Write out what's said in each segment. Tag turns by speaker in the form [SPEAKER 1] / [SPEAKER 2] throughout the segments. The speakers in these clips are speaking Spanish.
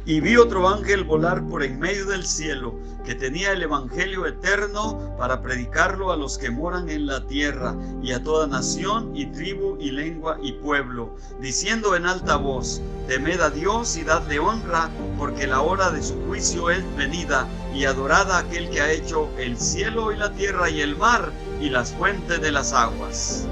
[SPEAKER 1] Y vi otro ángel volar por en medio del cielo, que tenía el evangelio eterno para predicarlo a los que moran en la tierra, y a toda nación, y tribu, y lengua, y pueblo, diciendo en alta voz: temed a Dios y dadle honra, porque la hora de su juicio es venida, y adorad a aquel que ha hecho el cielo y la tierra y el mar, y las fuentes de las aguas.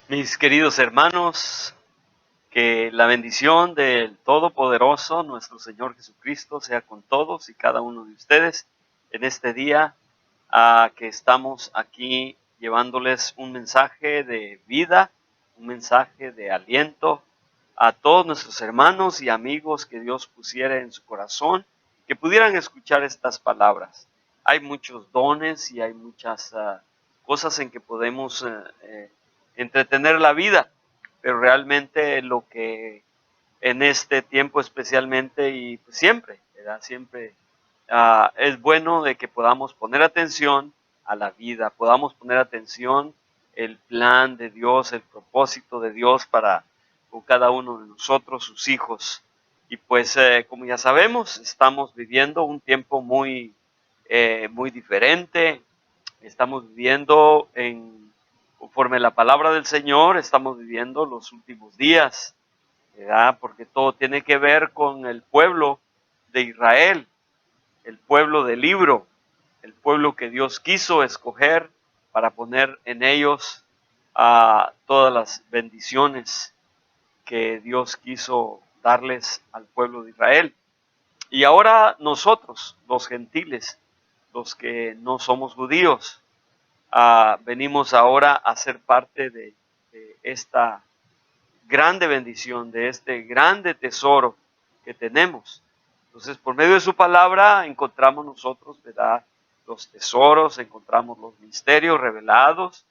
[SPEAKER 2] Mis queridos hermanos, que la bendición del Todopoderoso, nuestro Señor Jesucristo, sea con todos y cada uno de ustedes en este día que estamos aquí llevándoles un mensaje de vida, un mensaje de aliento a todos nuestros hermanos y amigos que Dios pusiera en su corazón, que pudieran escuchar estas palabras. Hay muchos dones y hay muchas cosas en que podemos entretener la vida, pero realmente lo que en este tiempo especialmente y pues siempre, ¿verdad? Siempre es bueno de que podamos poner atención a la vida, podamos poner atención el plan de Dios, el propósito de Dios para con cada uno de nosotros, sus hijos. Y pues como ya sabemos, estamos viviendo un tiempo muy diferente, estamos viviendo conforme la palabra del Señor, estamos viviendo los últimos días, ¿verdad? Porque todo tiene que ver con el pueblo de Israel, el pueblo del libro, el pueblo que Dios quiso escoger para poner en ellos todas las bendiciones que Dios quiso darles al pueblo de Israel. Y ahora nosotros, los gentiles, los que no somos judíos, venimos ahora a ser parte de esta grande bendición, de este grande tesoro que tenemos. Entonces, por medio de su palabra encontramos nosotros, ¿verdad?, los tesoros, encontramos los misterios revelados.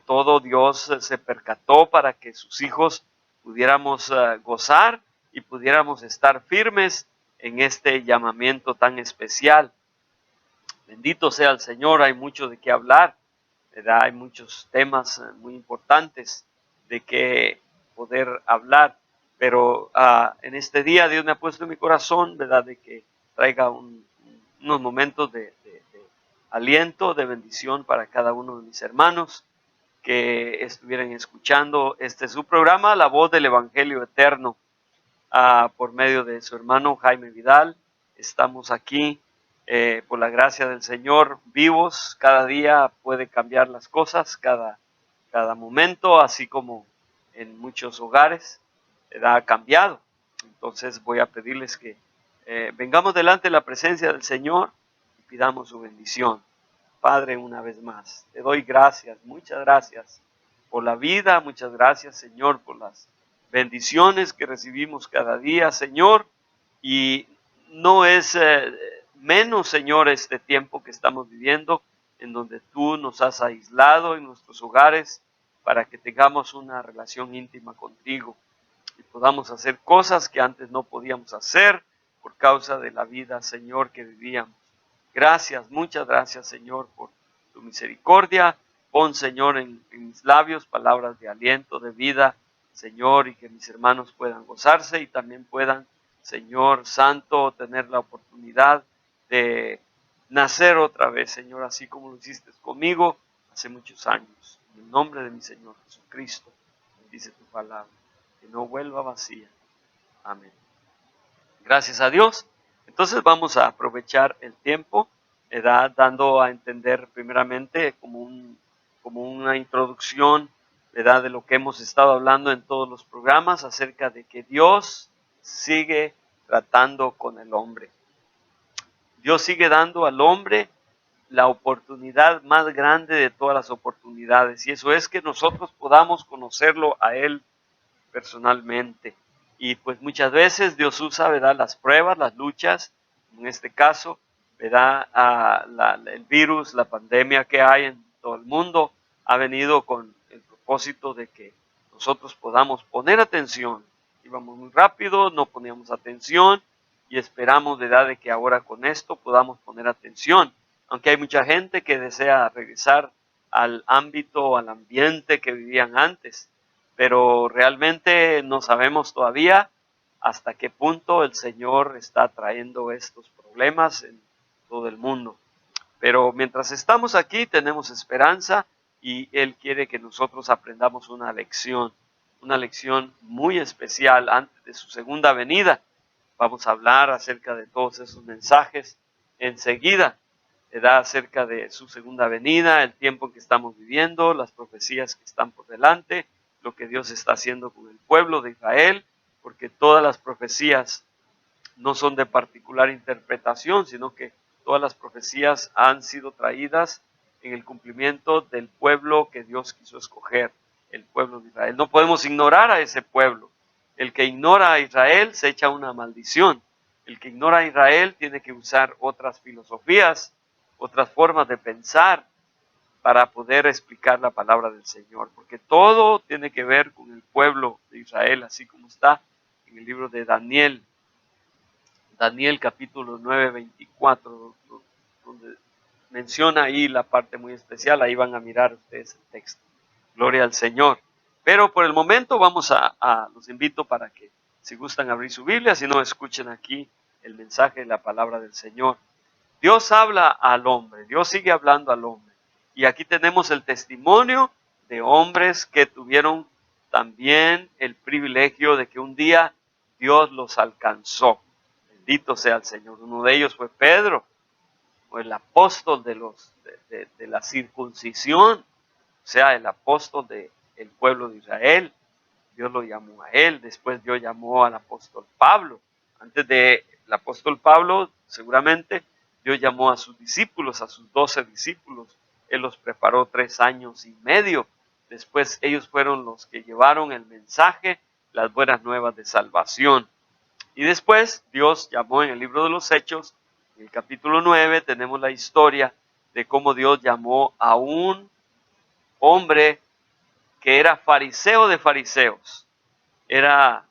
[SPEAKER 2] Todo Dios se percató para que sus hijos pudiéramos gozar y pudiéramos estar firmes en este llamamiento tan especial. Bendito sea el Señor, hay mucho de qué hablar, ¿verdad? Hay muchos temas muy importantes de qué poder hablar, pero en este día Dios me ha puesto en mi corazón, ¿verdad?, de que traiga unos momentos de aliento, de bendición para cada uno de mis hermanos que estuvieran escuchando este su programa, La Voz del Evangelio Eterno, por medio de su hermano Jaime Vidal. Estamos aquí por la gracia del Señor, vivos. Cada día puede cambiar las cosas, cada momento, así como en muchos hogares ha cambiado. Entonces voy a pedirles que vengamos delante de la presencia del Señor y pidamos su bendición. Padre, una vez más, te doy gracias, muchas gracias por la vida, muchas gracias, Señor, por las bendiciones que recibimos cada día, Señor, y no es menos, Señor, este tiempo que estamos viviendo, en donde tú nos has aislado en nuestros hogares para que tengamos una relación íntima contigo y podamos hacer cosas que antes no podíamos hacer por causa de la vida, Señor, que vivíamos. Gracias, muchas gracias, Señor, por tu misericordia. Pon, Señor, en mis labios palabras de aliento, de vida, Señor, y que mis hermanos puedan gozarse y también puedan, Señor Santo, tener la oportunidad de nacer otra vez, Señor, así como lo hiciste conmigo hace muchos años. En el nombre de mi Señor Jesucristo, bendice tu palabra, que no vuelva vacía. Amén. Gracias a Dios. Entonces vamos a aprovechar el tiempo, dando a entender primeramente como una introducción, de lo que hemos estado hablando en todos los programas acerca de que Dios sigue tratando con el hombre. Dios sigue dando al hombre la oportunidad más grande de todas las oportunidades, y eso es que nosotros podamos conocerlo a Él personalmente. Y pues muchas veces Dios usa, ¿verdad?, las pruebas, las luchas, en este caso, ¿verdad?, el virus, la pandemia que hay en todo el mundo, ha venido con el propósito de que nosotros podamos poner atención. Íbamos muy rápido, no poníamos atención, y esperamos, ¿verdad?, de que ahora con esto podamos poner atención. Aunque hay mucha gente que desea regresar al ámbito, al ambiente que vivían antes, pero realmente no sabemos todavía hasta qué punto el Señor está trayendo estos problemas en todo el mundo. Pero mientras estamos aquí tenemos esperanza y Él quiere que nosotros aprendamos una lección muy especial antes de su segunda venida. Vamos a hablar acerca de todos esos mensajes enseguida. Da acerca de su segunda venida, el tiempo en que estamos viviendo, las profecías que están por delante, lo que Dios está haciendo con el pueblo de Israel, porque todas las profecías no son de particular interpretación, sino que todas las profecías han sido traídas en el cumplimiento del pueblo que Dios quiso escoger, el pueblo de Israel. No podemos ignorar a ese pueblo. El que ignora a Israel se echa una maldición. El que ignora a Israel tiene que usar otras filosofías, otras formas de pensar para poder explicar la palabra del Señor, porque todo tiene que ver con el pueblo de Israel, así como está en el libro de Daniel. Daniel capítulo 9, 24, donde menciona ahí la parte muy especial. Ahí van a mirar ustedes el texto. Gloria al Señor. Pero por el momento los invito para que, si gustan abrir su Biblia, si no, escuchen aquí el mensaje de la palabra del Señor. Dios habla al hombre, Dios sigue hablando al hombre. Y aquí tenemos el testimonio de hombres que tuvieron también el privilegio de que un día Dios los alcanzó. Bendito sea el Señor. Uno de ellos fue Pedro, o el apóstol de la circuncisión, o sea, el apóstol del pueblo de Israel. Dios lo llamó a él. Después Dios llamó al apóstol Pablo. Antes del apóstol Pablo, seguramente, Dios llamó a sus discípulos, a sus 12 discípulos. Él los preparó 3 años y medio. Después ellos fueron los que llevaron el mensaje, las buenas nuevas de salvación. Y después Dios llamó en el libro de los Hechos, en el capítulo 9, tenemos la historia de cómo Dios llamó a un hombre que era fariseo de fariseos. Era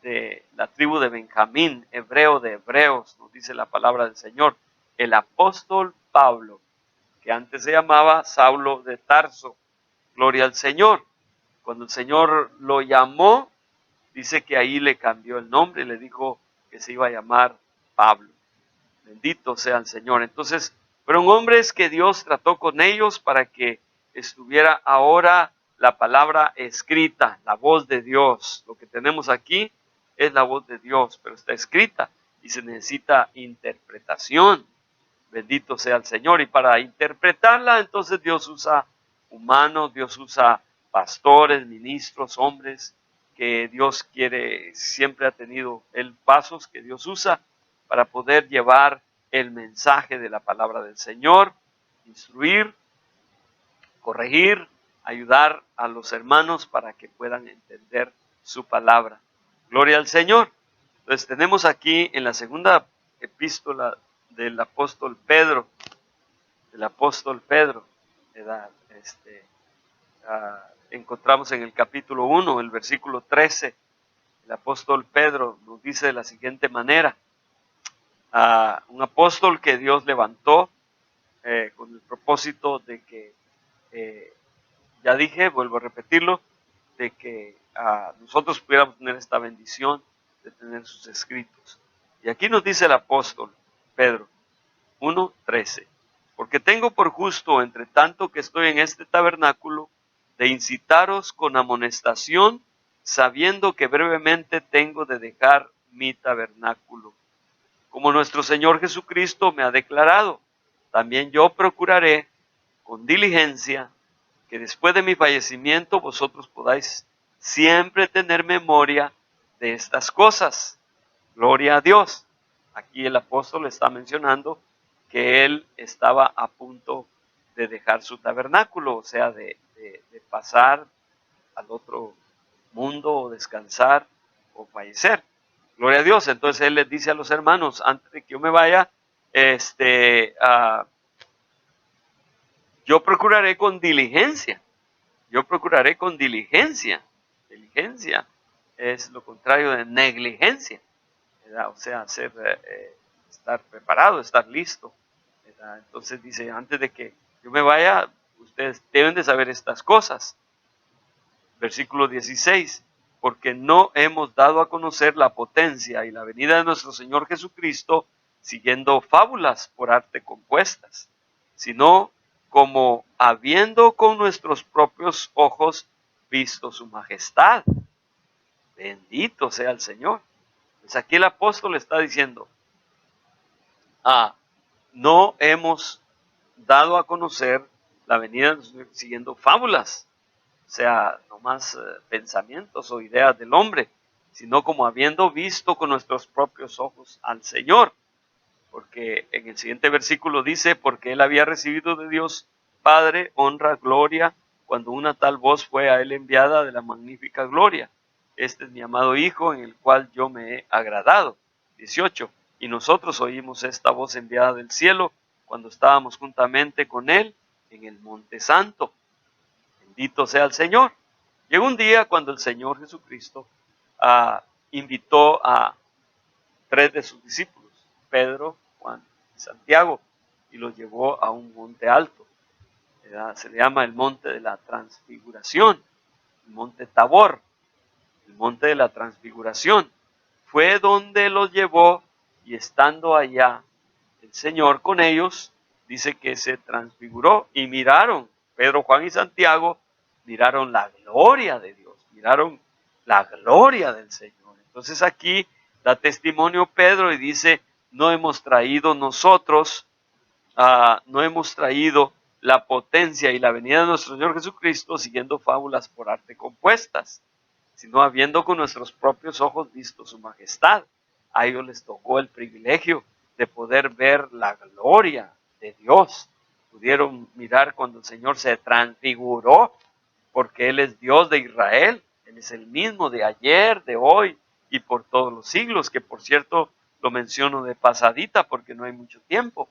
[SPEAKER 2] de la tribu de Benjamín, hebreo de hebreos, nos dice la palabra del Señor. El apóstol Pablo, que antes se llamaba Saulo de Tarso. Gloria al Señor. Cuando el Señor lo llamó, dice que ahí le cambió el nombre y le dijo que se iba a llamar Pablo. Bendito sea el Señor. Entonces, fueron hombres que Dios trató con ellos para que estuviera ahora la palabra escrita, la voz de Dios. Lo que tenemos aquí es la voz de Dios, pero está escrita y se necesita interpretación. Bendito sea el Señor. Y para interpretarla, entonces Dios usa humanos, Dios usa pastores, ministros, hombres que Dios quiere, siempre ha tenido pasos que Dios usa para poder llevar el mensaje de la palabra del Señor, instruir, corregir, ayudar a los hermanos para que puedan entender su palabra. Gloria al Señor. Entonces tenemos aquí en la segunda epístola del apóstol Pedro, ¿verdad? Encontramos en el capítulo 1, el versículo 13, el apóstol Pedro nos dice de la siguiente manera: un apóstol que Dios levantó con el propósito de que, ya dije, vuelvo a repetirlo, de que nosotros pudiéramos tener esta bendición de tener sus escritos. Y aquí nos dice el apóstol Pedro, 1:13, porque tengo por justo, entre tanto que estoy en este tabernáculo, de incitaros con amonestación, sabiendo que brevemente tengo de dejar mi tabernáculo. Como nuestro Señor Jesucristo me ha declarado, también yo procuraré con diligencia que después de mi fallecimiento vosotros podáis siempre tener memoria de estas cosas. Gloria a Dios. Aquí el apóstol está mencionando que él estaba a punto de dejar su tabernáculo, o sea, de pasar al otro mundo, o descansar, o fallecer. Gloria a Dios. Entonces él les dice a los hermanos, antes de que yo me vaya, yo procuraré con diligencia. Yo procuraré con diligencia. Diligencia es lo contrario de negligencia, ¿verdad? O sea, estar preparado, estar listo, ¿verdad? Entonces dice, antes de que yo me vaya, ustedes deben de saber estas cosas. Versículo 16, porque no hemos dado a conocer la potencia y la venida de nuestro Señor Jesucristo siguiendo fábulas por arte compuestas, sino como habiendo con nuestros propios ojos visto su majestad. Bendito sea el Señor. Pues aquí el apóstol está diciendo, no hemos dado a conocer la venida siguiendo fábulas, o sea, no más pensamientos o ideas del hombre, sino como habiendo visto con nuestros propios ojos al Señor. Porque en el siguiente versículo dice, porque él había recibido de Dios Padre honra, gloria, cuando una tal voz fue a él enviada de la magnífica gloria. Este es mi amado Hijo, en el cual yo me he agradado. 18. Y nosotros oímos esta voz enviada del cielo cuando estábamos juntamente con él en el monte santo. Bendito sea el Señor. Llegó un día cuando el Señor Jesucristo invitó a 3 de sus discípulos, Pedro, Juan y Santiago, y los llevó a un monte alto. Se le llama el monte de la transfiguración, el monte Tabor, el monte de la transfiguración. Fue donde los llevó, y estando allá el Señor con ellos, dice que se transfiguró y miraron, Pedro, Juan y Santiago, miraron la gloria de Dios, miraron la gloria del Señor. Entonces aquí da testimonio Pedro y dice, no hemos traído nosotros, no hemos traído la potencia y la venida de nuestro Señor Jesucristo siguiendo fábulas por arte compuestas, sino habiendo con nuestros propios ojos visto su majestad. A ellos les tocó el privilegio de poder ver la gloria de Dios. Pudieron mirar cuando el Señor se transfiguró, porque Él es Dios de Israel. Él es el mismo de ayer, de hoy y por todos los siglos, que por cierto lo menciono de pasadita porque no hay mucho tiempo.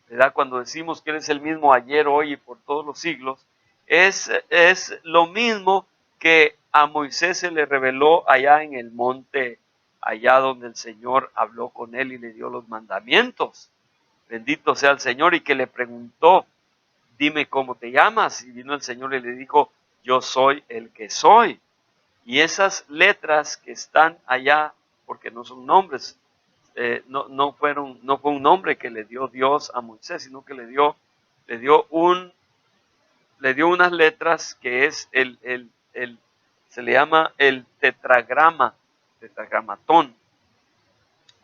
[SPEAKER 2] ¿Verdad? Cuando decimos que Él es el mismo ayer, hoy y por todos los siglos, es lo mismo que a Moisés se le reveló allá en el monte, allá donde el Señor habló con él y le dio los mandamientos. Bendito sea el Señor, y que le preguntó, dime cómo te llamas. Y vino el Señor y le dijo, yo soy el que soy. Y esas letras que están allá, porque no son nombres, no fue un nombre que le dio Dios a Moisés, sino que le dio unas letras que es se le llama el tetragramatón.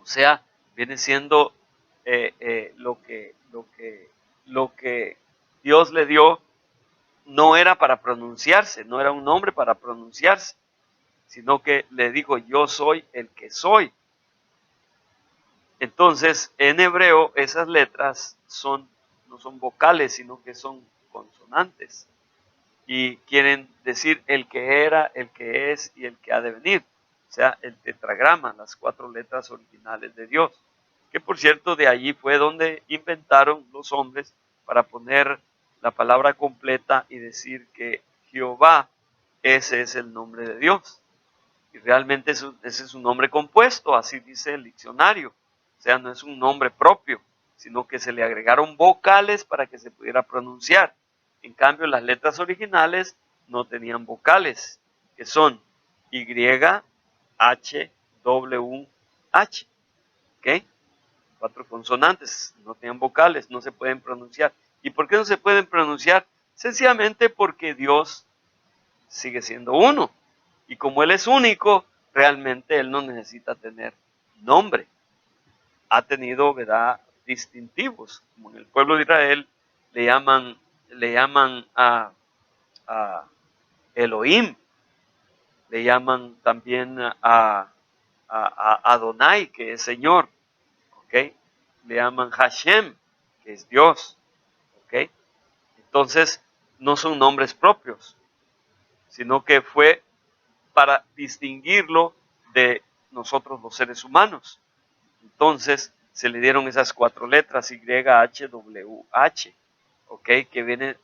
[SPEAKER 2] O sea, viene siendo lo que Dios le dio, no era para pronunciarse, no era un nombre para pronunciarse, sino que le dijo, yo soy el que soy. Entonces, en hebreo, esas letras no son vocales, sino que son consonantes. Y quieren decir el que era, el que es y el que ha de venir. O sea, el tetragrama, las 4 letras originales de Dios. Que por cierto, de allí fue donde inventaron los hombres para poner la palabra completa y decir que Jehová, ese es el nombre de Dios. Y realmente ese es un nombre compuesto, así dice el diccionario. O sea, no es un nombre propio, sino que se le agregaron vocales para que se pudiera pronunciar. En cambio, las letras originales no tenían vocales, que son Y, H, W, H. ¿Ok? 4 consonantes, no tenían vocales, no se pueden pronunciar. ¿Y por qué no se pueden pronunciar? Sencillamente porque Dios sigue siendo uno. Y como Él es único, realmente Él no necesita tener nombre. Ha tenido, ¿verdad?, distintivos. Como en el pueblo de Israel le llaman a Elohim, le llaman también a Adonai, que es Señor, ¿ok? Le llaman Hashem, que es Dios, ¿ok? Entonces, no son nombres propios, sino que fue para distinguirlo de nosotros los seres humanos. Entonces se le dieron esas 4 letras, Y, H, W, H, ¿ok? Que viene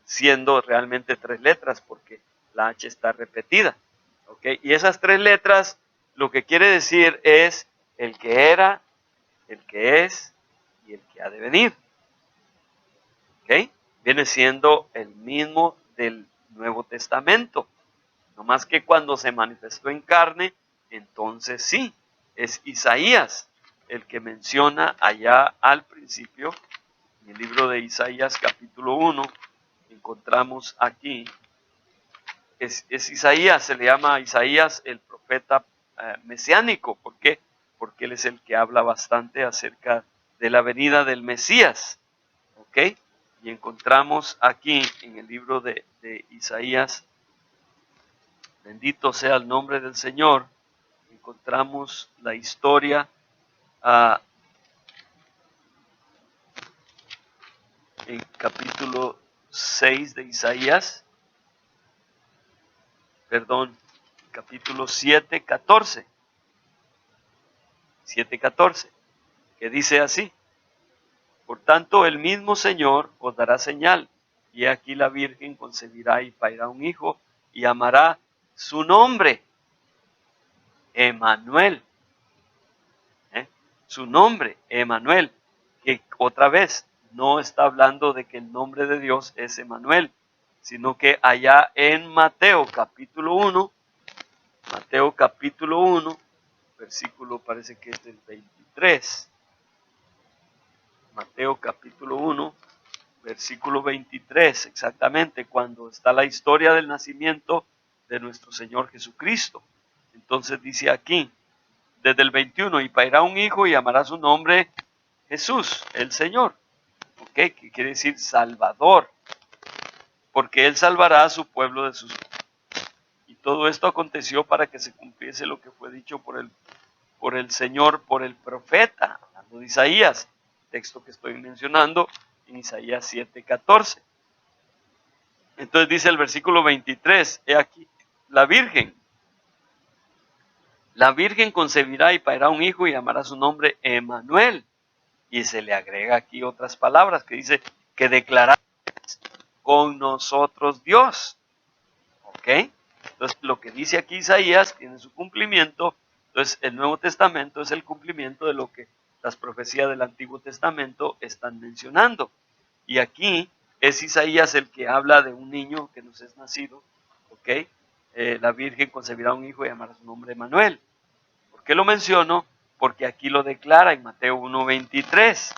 [SPEAKER 2] siendo realmente 3 letras porque la H está repetida, ¿ok? Y esas 3 letras lo que quiere decir es el que era, el que es y el que ha de venir. ¿Ok? Viene siendo el mismo del Nuevo Testamento. No más que cuando se manifestó en carne, entonces sí, es Isaías el que menciona allá al principio, en el libro de Isaías capítulo 1, encontramos aquí, es Isaías, se le llama a Isaías el profeta mesiánico. ¿Por qué? Porque él es el que habla bastante acerca de la venida del Mesías. ¿Ok? Y encontramos aquí en el libro de Isaías, bendito sea el nombre del Señor, encontramos la historia en capítulo 6 de Isaías, perdón, capítulo 7, 14, que dice así: por tanto, el mismo Señor os dará señal, y aquí la Virgen concebirá y parirá un hijo, y llamará su nombre Emmanuel. Su nombre, Emmanuel, que otra vez no está hablando de que el nombre de Dios es Emmanuel, sino que allá en Mateo capítulo 1, versículo parece que es del 23, Mateo capítulo 1, versículo 23, exactamente, cuando está la historia del nacimiento de nuestro Señor Jesucristo. Entonces dice aquí, desde el 21, y parirá un hijo y llamará su nombre Jesús, el Señor. ¿Ok? Que quiere decir Salvador, porque Él salvará a su pueblo de sus... Y todo esto aconteció para que se cumpliese lo que fue dicho por el Señor, por el profeta, hablando de Isaías, texto que estoy mencionando en Isaías 7:14. Entonces dice el versículo 23, he aquí, la Virgen concebirá y parirá un hijo y llamará su nombre Emmanuel. Y se le agrega aquí otras palabras que dice que declarará con nosotros Dios. ¿Ok? Entonces, lo que dice aquí Isaías tiene su cumplimiento. Entonces, el Nuevo Testamento es el cumplimiento de lo que las profecías del Antiguo Testamento están mencionando. Y aquí es Isaías el que habla de un niño que nos es nacido. ¿Ok? La Virgen concebirá un hijo y llamará su nombre Emmanuel. ¿Por qué lo menciono? Porque aquí lo declara en Mateo 1:23.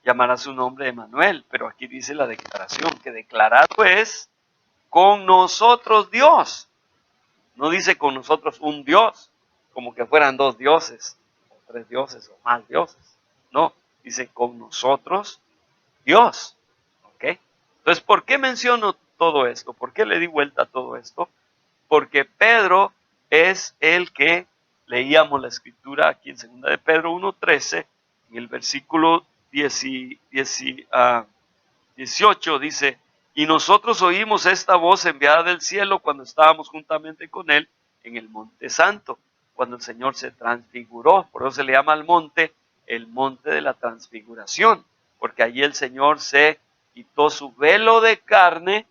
[SPEAKER 2] Llamará su nombre Emmanuel. Pero aquí dice la declaración, que declarado es con nosotros Dios. No dice con nosotros un Dios, como que fueran dos dioses, o tres dioses, o más dioses. No, dice con nosotros Dios. ¿Ok? Entonces, ¿por qué menciono todo esto? ¿Por qué le di vuelta a todo esto? Porque Pedro es el que leíamos la escritura aquí en 2 de Pedro 1:13, en el versículo 18 dice, y nosotros oímos esta voz enviada del cielo cuando estábamos juntamente con él en el monte santo, cuando el Señor se transfiguró. Por eso se le llama al monte el monte de la transfiguración, porque allí el Señor se quitó su velo de carne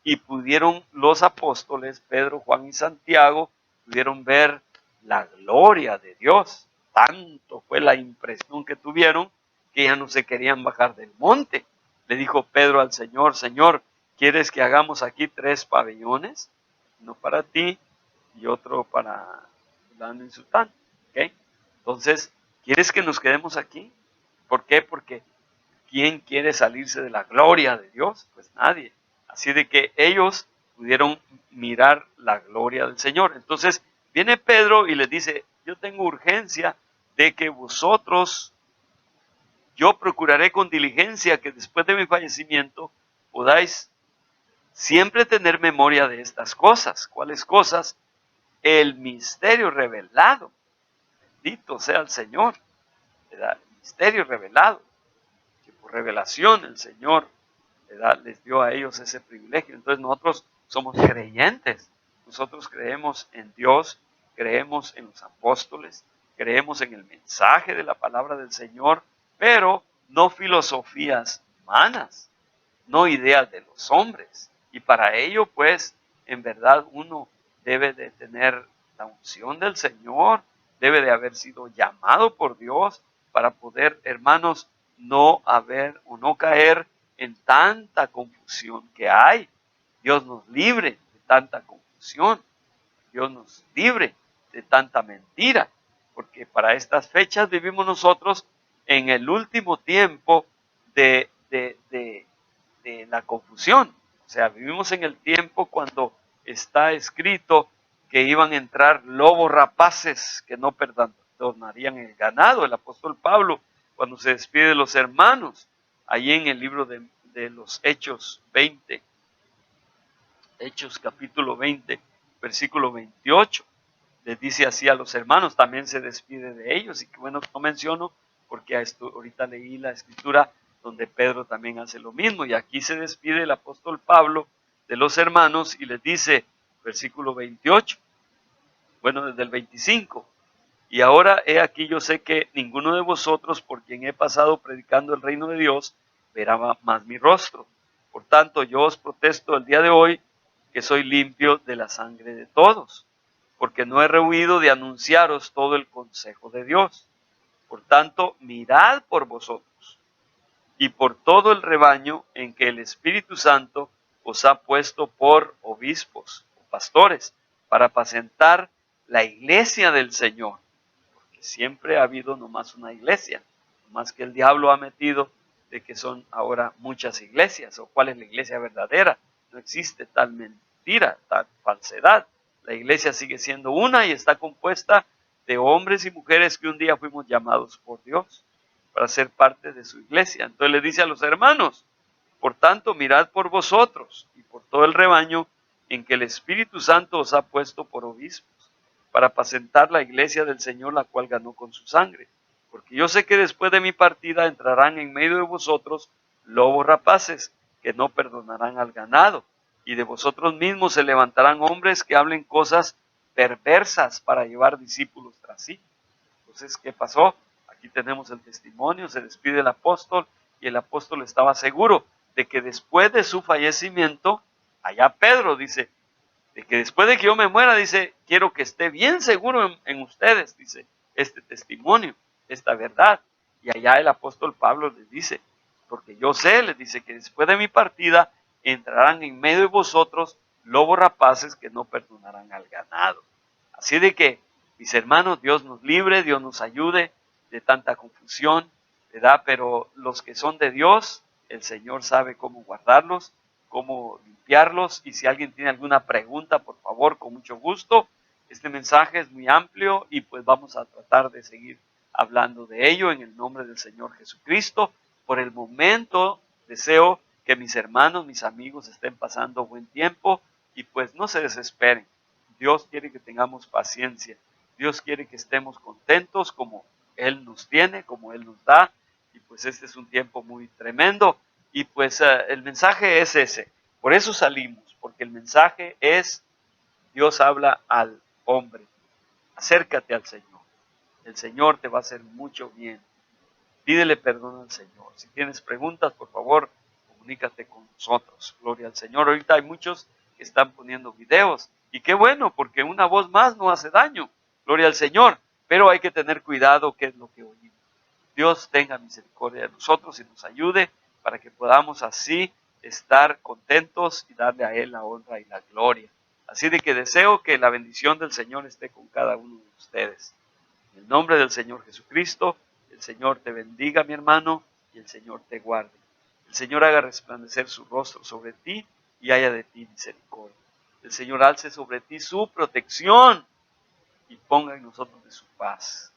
[SPEAKER 2] y pudieron los apóstoles, Pedro, Juan y Santiago, pudieron ver la gloria de Dios. Tanto fue la impresión que tuvieron que ya no se querían bajar del monte. Le dijo Pedro al Señor, Señor, ¿quieres que hagamos aquí 3 pabellones? Uno para ti y otro para fulano y sultán. ¿Okay? Entonces, ¿quieres que nos quedemos aquí? ¿Por qué? Porque ¿quién quiere salirse de la gloria de Dios? Pues nadie. Así de que ellos pudieron mirar la gloria del Señor. Entonces, viene Pedro y les dice, yo tengo urgencia de que vosotros, yo procuraré con diligencia que después de mi fallecimiento podáis siempre tener memoria de estas cosas. ¿Cuáles cosas? El misterio revelado. Bendito sea el Señor. ¿Verdad? El misterio revelado. Que por revelación el Señor, ¿verdad?, les dio a ellos ese privilegio. Entonces nosotros somos creyentes. Nosotros creemos en Dios, creemos en los apóstoles, creemos en el mensaje de la palabra del Señor, pero no filosofías humanas, no ideas de los hombres. Y para ello, pues, en verdad uno debe de tener la unción del Señor, debe de haber sido llamado por Dios para poder, hermanos, no haber o no caer en tanta confusión que hay. Dios nos libre de tanta confusión. Dios nos libre de tanta mentira. Porque para estas fechas vivimos nosotros en el último tiempo de la confusión. O sea, vivimos en el tiempo cuando está escrito que iban a entrar lobos rapaces que no perdonarían el ganado. El apóstol Pablo, cuando se despide de los hermanos, allí en el libro de los Hechos 20, Hechos capítulo 20, versículo 28, les dice así a los hermanos, también se despide de ellos. Y que bueno, no menciono porque ahorita leí la escritura donde Pedro también hace lo mismo. Y aquí se despide el apóstol Pablo de los hermanos y les dice, versículo 28, bueno, desde el 25, y ahora he aquí yo sé que ninguno de vosotros por quien he pasado predicando el reino de Dios verá más mi rostro. Por tanto, yo os protesto el día de hoy que soy limpio de la sangre de todos, porque no he rehuido de anunciaros todo el consejo de Dios. Por tanto, mirad por vosotros y por todo el rebaño en que el Espíritu Santo os ha puesto por obispos o pastores, para apacentar la iglesia del Señor. Porque siempre ha habido nomás una iglesia, más que el diablo ha metido de que son ahora muchas iglesias. ¿O cuál es la iglesia verdadera? No existe tal mentira, tal falsedad. La iglesia sigue siendo una y está compuesta de hombres y mujeres que un día fuimos llamados por Dios para ser parte de su iglesia. Entonces le dice a los hermanos, por tanto, mirad por vosotros y por todo el rebaño en que el Espíritu Santo os ha puesto por obispos, para apacentar la iglesia del Señor, la cual ganó con su sangre. Porque yo sé que después de mi partida entrarán en medio de vosotros lobos rapaces, que no perdonarán al ganado, y de vosotros mismos se levantarán hombres que hablen cosas perversas para llevar discípulos tras sí. Entonces, ¿qué pasó? Aquí tenemos el testimonio, se despide el apóstol, y el apóstol estaba seguro de que después de su fallecimiento, allá Pedro dice, de que después de que yo me muera, dice, quiero que esté bien seguro en ustedes, dice, este testimonio, esta verdad. Y allá el apóstol Pablo les dice, porque yo sé, les dice, que después de mi partida entrarán en medio de vosotros lobos rapaces que no perdonarán al ganado. Así de que, mis hermanos, Dios nos libre, Dios nos ayude de tanta confusión, ¿verdad? Pero los que son de Dios, el Señor sabe cómo guardarlos, cómo limpiarlos. Y si alguien tiene alguna pregunta, por favor, con mucho gusto. Este mensaje es muy amplio y pues vamos a tratar de seguir hablando de ello en el nombre del Señor Jesucristo. Por el momento, deseo que mis hermanos, mis amigos estén pasando buen tiempo y pues no se desesperen. Dios quiere que tengamos paciencia. Dios quiere que estemos contentos como Él nos tiene, como Él nos da. Y pues este es un tiempo muy tremendo. Y pues el mensaje es ese. Por eso salimos, porque el mensaje es, Dios habla al hombre. Acércate al Señor. El Señor te va a hacer mucho bien. Pídele perdón al Señor. Si tienes preguntas, por favor, comunícate con nosotros. Gloria al Señor. Ahorita hay muchos que están poniendo videos. Y qué bueno, porque una voz más no hace daño. Gloria al Señor. Pero hay que tener cuidado qué es lo que oímos. Dios tenga misericordia de nosotros y nos ayude para que podamos así estar contentos y darle a Él la honra y la gloria. Así de que deseo que la bendición del Señor esté con cada uno de ustedes. En el nombre del Señor Jesucristo, el Señor te bendiga, mi hermano, y el Señor te guarde. El Señor haga resplandecer su rostro sobre ti y haya de ti misericordia. El Señor alce sobre ti su protección y ponga en nosotros de su paz.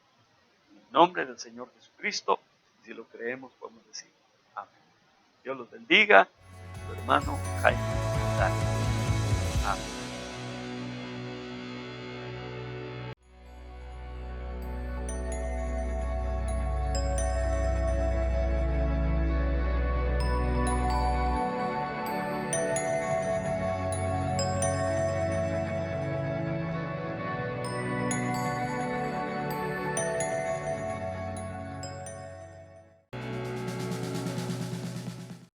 [SPEAKER 2] En el nombre del Señor Jesucristo, y si lo creemos, podemos decir amén. Dios los bendiga, tu hermano Jaime. Amén.